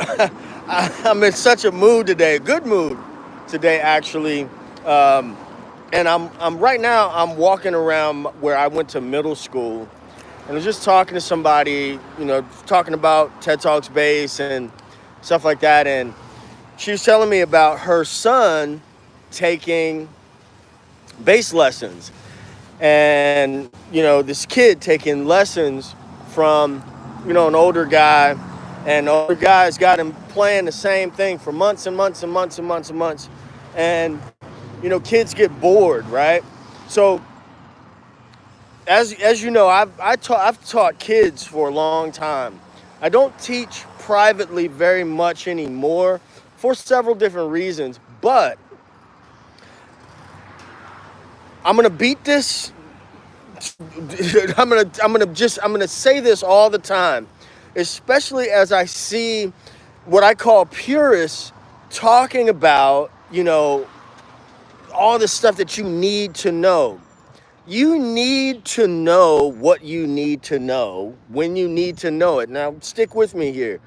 I'm in such a mood today, a good mood today actually. Um, and I'm right now I'm walking around where I went to middle school, and I was just talking to somebody, talking about TED Talks bass and stuff like that, and she was telling me about her son taking bass lessons, and this kid taking lessons from an older guy, and the older guy's got him playing the same thing for months and months and months and months and months, and kids get bored, right? So as you know, I've taught kids for a long time. I don't teach privately very much anymore for several different reasons, but I'm gonna beat this. I'm gonna say this all the time, especially as I see what I call purists talking about, all the stuff that you need to know. You need to know what you need to know when you need to know it. Now, stick with me here.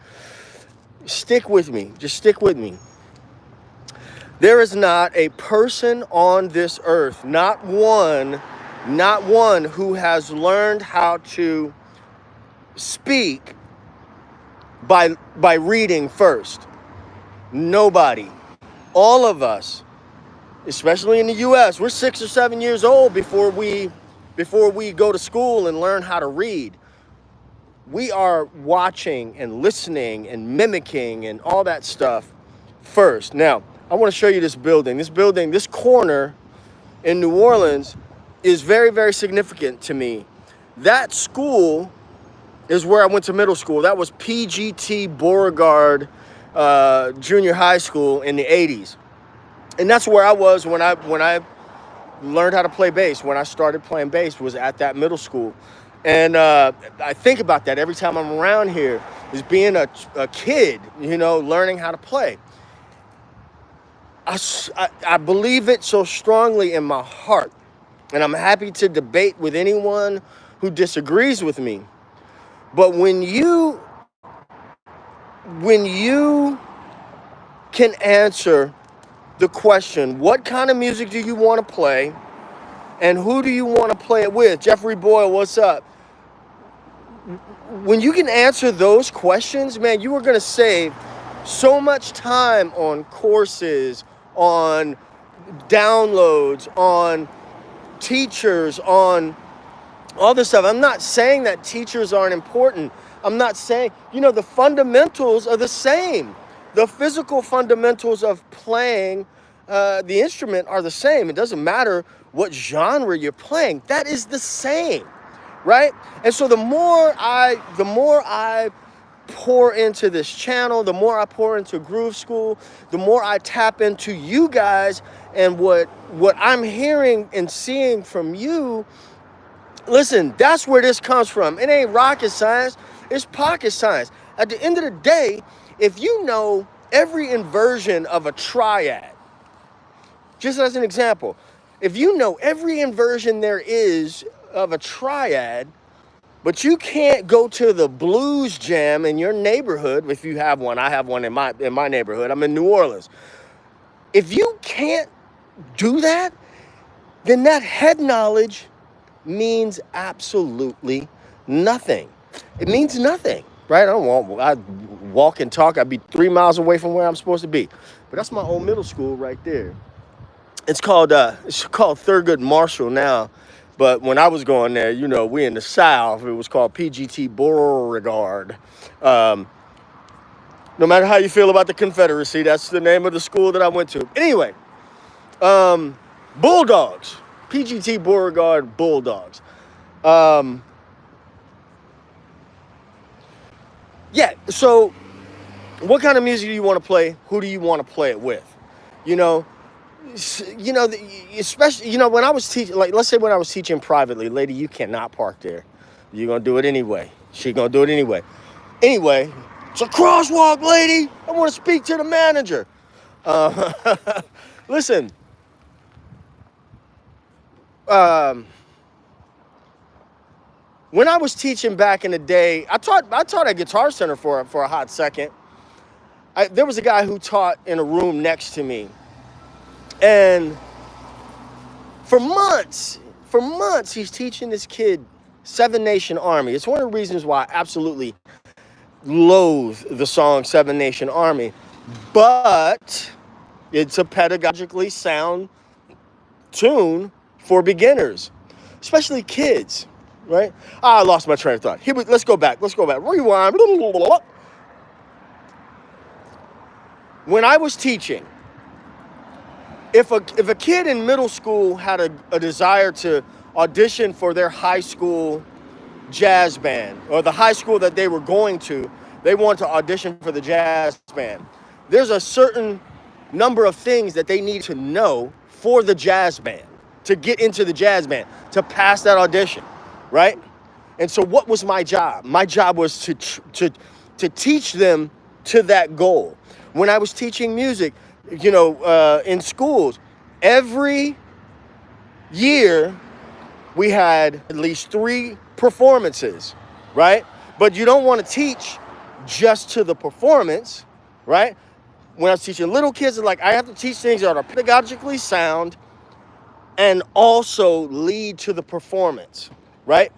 Stick with me. Just stick with me. There is not a person on this earth, not one who has learned how to speak by reading first. Nobody. All of us, especially in the US, we're 6 or 7 years old before we go to school and learn how to read. We are watching and listening and mimicking and all that stuff first. Now, I want to show you this building. This corner in New Orleans is very, very significant to me. That school is where I went to middle school. That was PGT Beauregard Junior High School in the 80s. And that's where I was when I learned how to play bass. When I started playing bass was at that middle school. And I think about that every time I'm around here, is being a kid, learning how to play. I believe it so strongly in my heart. And I'm happy to debate with anyone who disagrees with me. But when you can answer the question, what kind of music do you want to play, and who do you want to play it with? Jeffrey Boyle, what's up? When you can answer those questions, man, you are going to save so much time on courses, on downloads, on teachers, on all this stuff. I'm not saying that teachers aren't important. I'm not saying, the fundamentals are the same. The physical fundamentals of playing the instrument are the same. It doesn't matter what genre you're playing. That is the same, right? And so the more I pour into this channel, the more I pour into Groove School, the more I tap into you guys and what I'm hearing and seeing from you. Listen, that's where this comes from. It ain't rocket science, it's pocket science. At the end of the day, if you know every inversion of a triad, just as an example, if you know every inversion there is of a triad, but you can't go to the blues jam in your neighborhood, if you have one, I have one in my neighborhood, I'm in New Orleans. If you can't do that, then that head knowledge means absolutely nothing. It means nothing, right? I walk and talk, I'd be 3 miles away from where I'm supposed to be. But that's my old middle school right there. It's called Thurgood Marshall now. But when I was going there, we in the South, it was called PGT Beauregard. No matter how you feel about the Confederacy, that's the name of the school that I went to. Anyway, Bulldogs. PGT Beauregard Bulldogs. Yeah, so what kind of music do you want to play? Who do you want to play it with? Especially, when I was teaching, like, let's say when I was teaching privately, lady, you cannot park there. You're going to do it anyway. She's going to do it anyway. Anyway, it's a crosswalk, lady. I want to speak to the manager. Listen, when I was teaching back in the day, I taught at Guitar Center for a hot second. there was a guy who taught in a room next to me, and for months, he's teaching this kid Seven Nation Army. It's one of the reasons why I absolutely loathe the song Seven Nation Army, but it's a pedagogically sound tune for beginners, especially kids, right? I lost my train of thought. Let's go back. Rewind. When I was teaching, if a kid in middle school had a desire to audition for their high school jazz band, or the high school that they were going to, they wanted to audition for the jazz band, there's a certain number of things that they need to know for the jazz band, to get into the jazz band, to pass that audition, right? And so what was my job? My job was to teach them to that goal. When I was teaching music, in schools, every year we had at least 3 performances, right? But you don't want to teach just to the performance, right? When I was teaching little kids, I have to teach things that are pedagogically sound and also lead to the performance, right?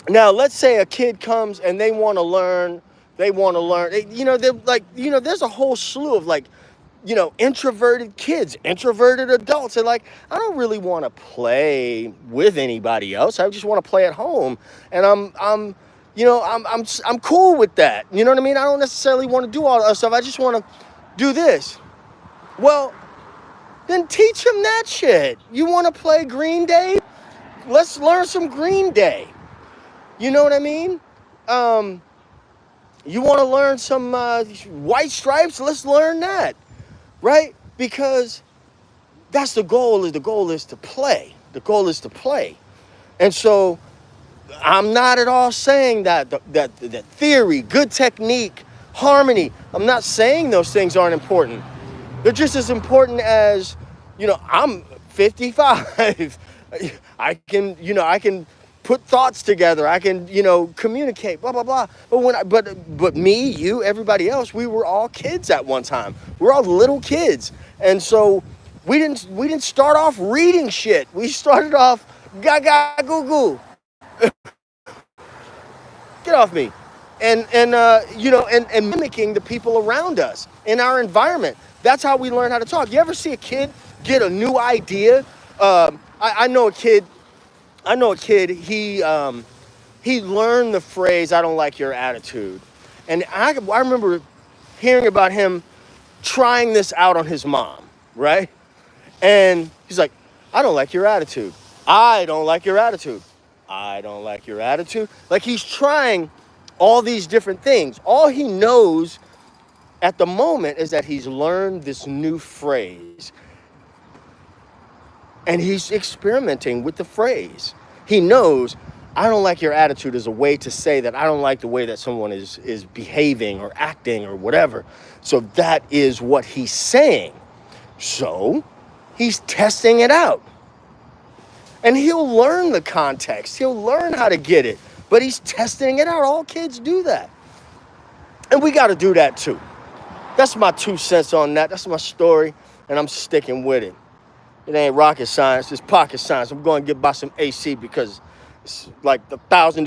Now, let's say a kid comes and they want to learn, they're there's a whole slew of introverted kids, introverted adults. And I don't really want to play with anybody else. I just want to play at home. And I'm cool with that. You know what I mean? I don't necessarily want to do all that stuff. I just want to do this. Well, then teach them that shit. You want to play Green Day? Let's learn some Green Day. You know what I mean? You want to learn some White Stripes? Let's learn that, right? Because that's the goal. The goal is to play. The goal is to play. And so I'm not at all saying that theory, good technique, harmony, I'm not saying those things aren't important. They're just as important as, I'm 55. I can put thoughts together. I can, communicate, blah, blah, blah. But me, you, everybody else, we were all kids at one time. We're all little kids. And so we didn't start off reading shit. We started off gaga goo goo. Get off me. And mimicking the people around us in our environment. That's how we learn how to talk. You ever see a kid get a new idea? I know a kid, he learned the phrase, "I don't like your attitude." And I remember hearing about him trying this out on his mom, right? And he's like, "I don't like your attitude. I don't like your attitude. I don't like your attitude." Like, he's trying all these different things. All he knows at the moment is that he's learned this new phrase. And he's experimenting with the phrase. He knows, I don't like your attitude is a way to say that I don't like the way that someone is behaving or acting or whatever. So that is what he's saying. So he's testing it out. And he'll learn the context. He'll learn how to get it. But he's testing it out. All kids do that. And we got to do that too. That's my 2 cents on that. That's my story. And I'm sticking with it. It ain't rocket science. It's pocket science. I'm going to get by some AC because it's like 1,000